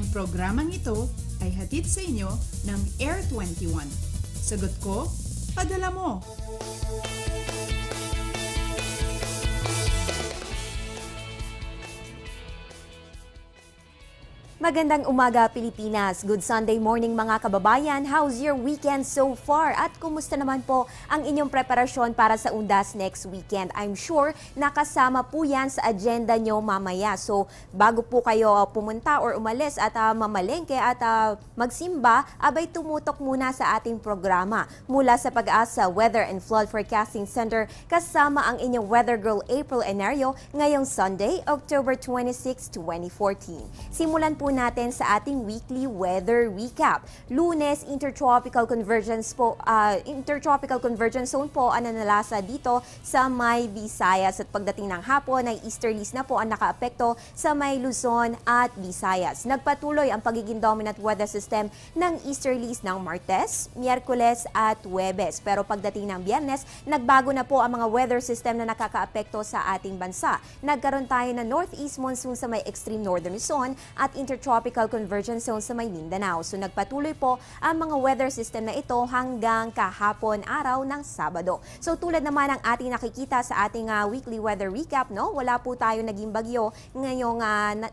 Ang programang ito ay hatid sa inyo ng Air 21. Sagot ko, padala mo! Magandang umaga, Pilipinas. Good Sunday morning mga kababayan. How's your weekend so far? At kumusta naman po ang inyong preparasyon para sa Undas next weekend? I'm sure nakasama po yan sa agenda nyo mamaya. So bago po kayo pumunta or umalis at mamalengke at magsimba, abay tumutok muna sa ating programa. Mula sa Pag-asa Weather and Flood Forecasting Center, kasama ang inyong weather girl April Enario ngayong Sunday, October 26, 2014. Simulan po natin sa ating weekly weather recap. Lunes, intertropical convergence zone po ang nanalasa dito sa may Visayas, at pagdating ng hapon ay easterlies na po ang nakaapekto sa may Luzon at Visayas. Nagpatuloy ang pagiging dominant weather system ng easterlies ng Martes, Miyerkules at Huwebes. Pero pagdating ng Biyernes, nagbago na po ang mga weather system na nakakaapekto sa ating bansa. Nagkaroon tayo ng northeast monsoon sa may extreme northern Luzon at intertropical convergence zone sa may Mindanao. So nagpatuloy po ang mga weather system na ito hanggang kahapon araw ng Sabado. So tulad naman ang ating nakikita sa ating weekly weather recap, no? Wala po tayo naging bagyo ngayong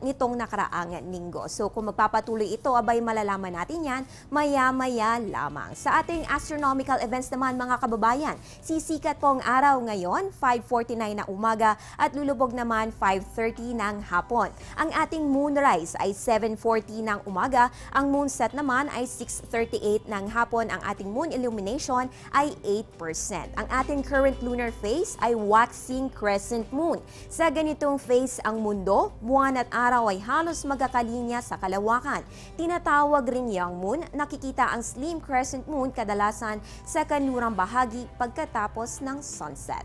nitong nakaraang linggo. So kung magpapatuloy ito, abay malalaman natin yan maya-maya lamang. Sa ating astronomical events naman mga kababayan, sisikat po ang araw ngayon 5:49 ng umaga at lulubog naman 5:30 ng hapon. Ang ating moonrise ay 7:40 ng umaga, ang moonset naman ay 6:38 ng hapon, ang ating moon illumination ay 8%. Ang ating current lunar phase ay waxing crescent moon. Sa ganitong phase ang mundo, buwan at araw ay halos magkakalinya sa kalawakan. Tinatawag ring young moon, nakikita ang slim crescent moon kadalasan sa kanlurang bahagi pagkatapos ng sunset.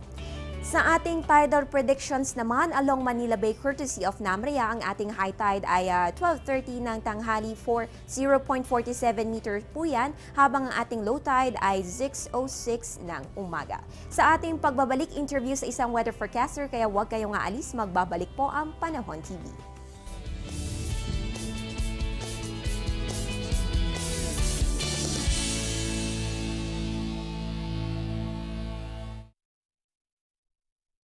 Sa ating tidal predictions naman, along Manila Bay courtesy of NAMREA, ang ating high tide ay 12:30 ng tanghali for 0.47 meters po yan, habang ang ating low tide ay 6:06 ng umaga. Sa ating pagbabalik interview sa isang weather forecaster, kaya huwag kayong aalis, magbabalik po ang Panahon TV.